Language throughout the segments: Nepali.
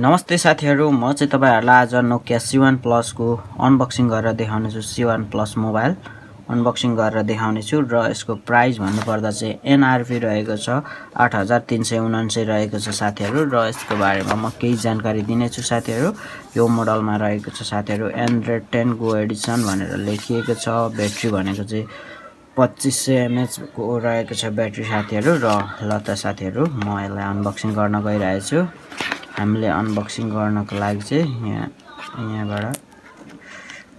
नमस्ते साथीहरु, म चाहिँ तपाईहरुलाई आज Nokia C1 Plus को अनबक्सिङ गरेर देखाउने छु। C1 Plus मोबाइल अनबक्सिङ गरेर देखाउने छु र यसको प्राइस भन्नुपर्दा चाहिँ एनआरपी रहेको छ 8379 रहेको छ साथीहरु र यसको बारेमा म केही जानकारी दिने छु साथीहरु। यो मोडलमा रहेको छ साथीहरु Android 10 Go एडिसन भनेर लेखिएको छ। ब्याट्री भनेको चाहिँ 2500 mAh को रहेको छ ब्याट्री साथीहरु र ल त साथीहरु म यसलाई अनबक्सिङ गर्न गइरहेको छु। हामीले अनबक्सिङ गर्नको लागि चाहिँ यहाँबाट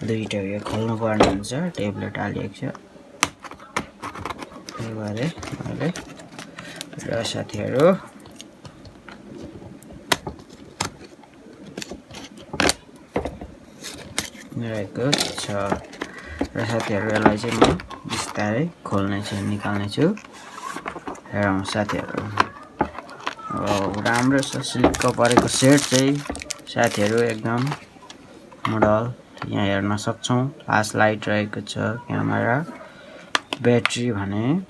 दुईटा यो खोल्नु पर्ने हुन्छ। टेबलेट हालिएको छ यो गरे मैले र साथीहरु रहेको छ र साथीहरु यसलाई चाहिँ म बिस्तारै खोल्ने छु निकाल्ने छु। हेरौं साथीहरु राम्रो छ। सिल्क परेको सेट चाहिँ साथीहरु एकदम मोडल यहाँ हेर्न सक्छौं। फ्ल्यास लाइट रहेको छ, क्यामेरा, ब्याट्री भने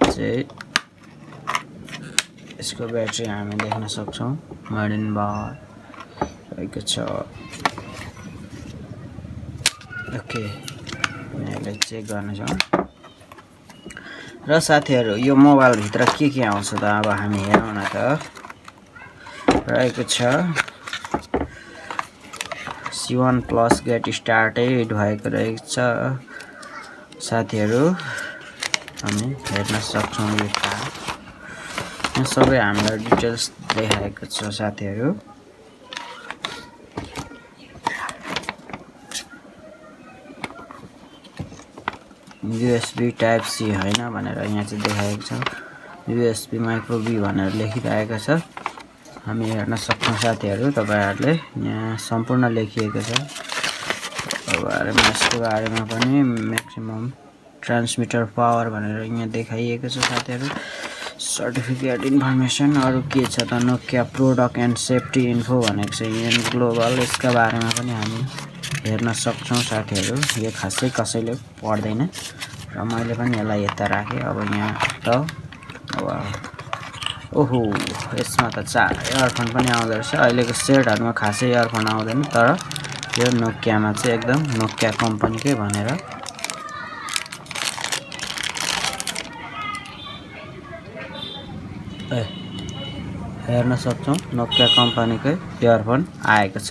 चाहिँ यसको ब्याट्री हामी देख्न सक्छौं। मर्डिन बार रहेको छ। ओके यसलाई चेक गर्छौं र साथीहरु यो मोबाइल भित्र के आउँछ त अब हामी हेरौँ न त। रहेको छ C1 Plus गेट स्टार्टेड भएको रहेको छ साथीहरु। हामी हेर्न सक्छौं यो सबै हामीलाई डिटेल्स देखाएको छ साथीहरु। USB टाइप C हैन भनेर यहाँ चाहिँ देखाएको छ। USB माइक्रो B भनेर लेखिरहेको छ। हामी हेर्न सक्छौं साथीहरु, तपाईहरुले यहाँ सम्पूर्ण लेखिएको छ। यसको बारेमा पनि म्याक्सिमम ट्रान्समिटर पावर भनेर यहाँ देखाइएको छ साथीहरु। सर्टिफिकेट इन्फर्मेसन अरु के छ त Nokia product and safety info भनेको छ यहाँ ग्लोबल। यसका बारेमा पनि हामी हेर्न सक्छौं साथीहरु। यो खासै कसैले पढ्दैन र मैले पनि यसलाई यता राखे। अब यहाँ त ओहो यसमा त चार इयरफोन पनि आउँदो रहेछ। अहिलेको सेटहरुमा खासै इयरफोन आउँदैन तर यो नोकियामा चाहिँ एकदम नोकिया कम्पनीकै भनेर हेर्न सक्छौं। नोकिया कम्पनीकै इयरफोन आएको छ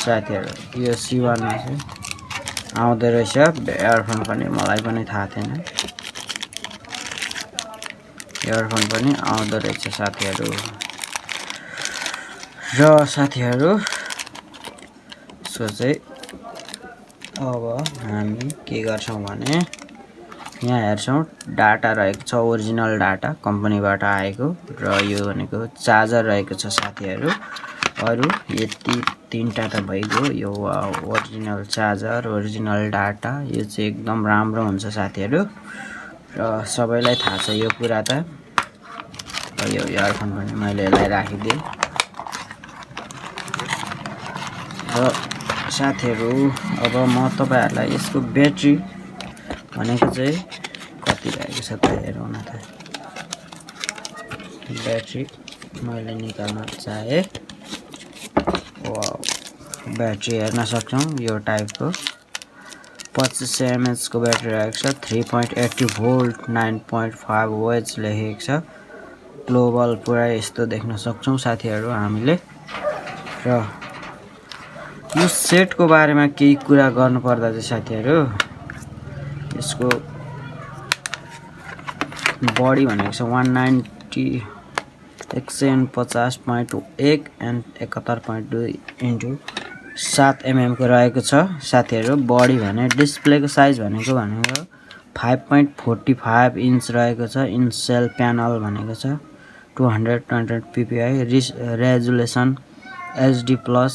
साथीहरु। यो C1 मा चाहिँ आउँदै रहेछ इयरफोन पनि, मलाई पनि थाहा थिएन। इयरफोन पनि आउँदो रहेछ साथीहरु। र साथीहरु सो चाहिँ अब हामी के गर्छौं भने यहाँ हेर्छौं डाटा रहेको छ, ओरिजिनल डाटा कम्पनीबाट आएको र यो भनेको चार्जर रहेको छ साथीहरु। अरु यति तीनटा त भइगयो। यो ओरिजिनल चार्जर, ओरिजिनल डाटा, यो चाहिँ एकदम राम्रो हुन्छ साथीहरु र सबैलाई थाहा छ यो कुरा त। यो इयरफोन पनि मैले यसलाई राखिदिए र साथीहरु अब म तपाईहरुलाई यसको ब्याट्री भनेको चाहिँ कति रहेको छ त हेरौँ न त। ब्याट्री मैले निकाल्न चाहे। वाउ ब्याट्री हेर्न सक्छौं यो टाइपको 2500 mAh को ब्याट्री रहेको छ। 3.80 भोल्ट 9.5 वाट्स लेखेको छ। ग्लोबल पुरा यस्तो देख्न सक्छौं साथीहरु हामीले। र यो सेटको बारेमा केही कुरा गर्नुपर्दा चाहिँ साथीहरु यसको बडी भनेको छ 150.1 एन्ड 71.2 इन्टु 7 mm को रहेको छ साथीहरु। बडी भने डिस्प्लेको साइज भनेको 5.45 इन्च रहेको छ। इन सेल प्यानल भनेको छ 200 ppi। Resolution HD plus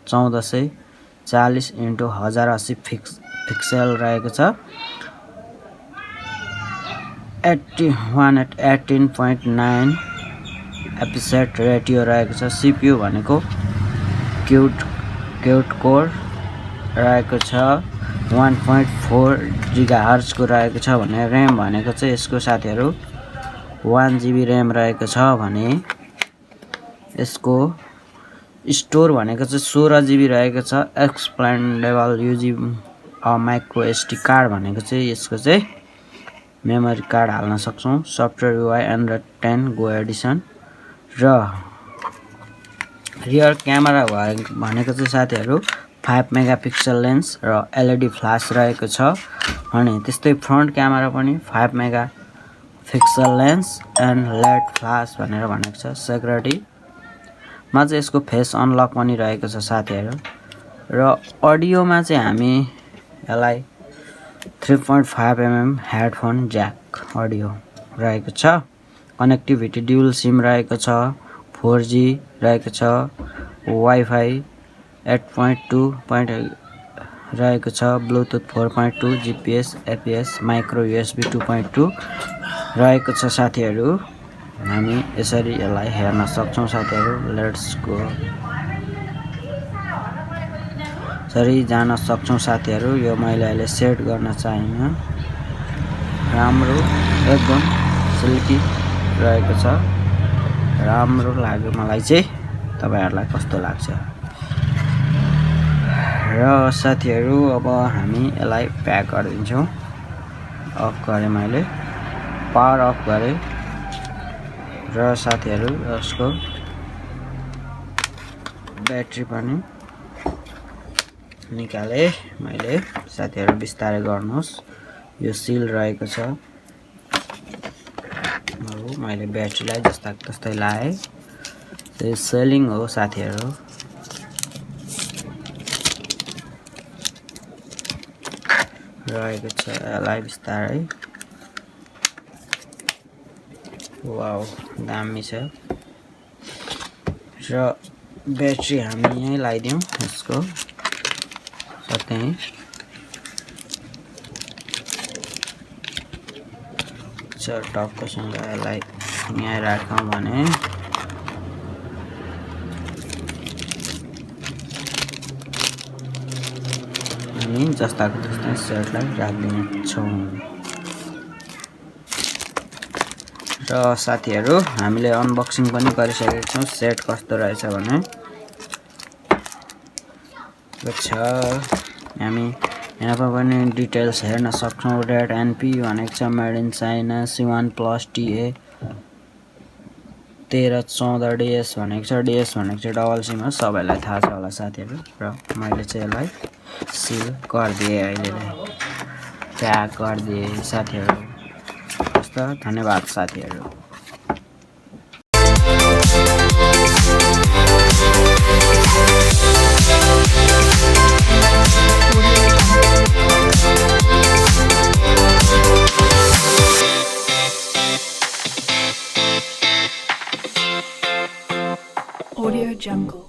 1440 into 1080 pixel रहेको छ। 18.9 एपिसेट रेटियो रहेको छ। CPU भनेको क्यूट कोर रहेको छ। 1.4 GHz को रहेको छ भने र्याम भनेको चाहिँ यसको साथीहरु 1 GB र्याम रहेको छ भने यसको स्टोर भनेको चाहिँ 16 GB रहेको छ। एक्सप्यान्डेबल युजिङ माइक्रो एसडी कार्ड भनेको चाहिँ यसको चाहिँ मेमोरी कार्ड हाल्न सक्छौँ। Software UI Android 10 go Edison र रियर क्यामेरा भनेको चाहिँ साथीहरू 5 मेगापिक्सल लेन्स र LED फ्ल्यास रहेको छ भने त्यस्तै फ्रन्ट क्यामेरा पनि 5 megapixel lens and LED flash भनेर भनेको छ। सेक्युरिटीमा चाहिँ यसको फेस अनलक पनि रहेको छ साथीहरू र अडियोमा चाहिँ हामी यसलाई 3.5 mm हेडफोन ज्याक अडियो रहेको छ। कनेक्टिभिटी ड्युल सिम रहेको छ। 4G रहेको छ। वाइफाई 8.2 रहेको छ। Bluetooth 4.2 GPS APS micro USB 2.2 रहेको छ साथीहरू। हामी यसरी यसलाई हेर्न सक्छौँ साथीहरू। लेट्स गो यसरी जान सक्छौँ साथीहरू। यो मैले अहिले सेट गर्न चाहिन्न। राम्रो एकदम सिल्की रहेको छ। राम्रो लाग्यो मलाई चाहिँ। तपाईहरुलाई कस्तो लाग्छ? र साथीहरू अब हामी यसलाई प्याक गरिदिन्छौँ। अफ गरे मैले पावर अफ गरे र साथीहरू यसको ब्याट्री पनि निकाले मैले। साथीहरू बिस्तारै गर्नुहोस्। यो सिल रहेको छ। मैले ब्याट्रीलाई जस्तै लाए। यो सेलिङ हो साथीहरू। रहेको छ यसलाई बिस्तारै। वाउ दामी छ। र ब्याट्री हामी यही लगाइदिउँ यसको सतै। टक्कसँग यसलाई यहाँ राखौँ भने हामी जस्ताको त्यस्तै सेटलाई राखिदिन्छौँ। र साथीहरू हामीले अनबक्सिङ पनि गरिसकेका छौँ। सेट कस्तो रहेछ भने हामी यहाँ पनि डिटेल्स हेर्न सक्छौँ। रेड एनपी भनेको छ made in China. C1 plus TA 1314 DS भनेको छ। DS भनेको चाहिँ डबल सिम हो। सबैलाई थाहा छ होला साथीहरू। र मैले चाहिँ यसलाई सिल गरिदिएँ। अहिले प्याक गरिदिएँ साथीहरू। हस्त धन्यवाद साथीहरू। Audio Jungle.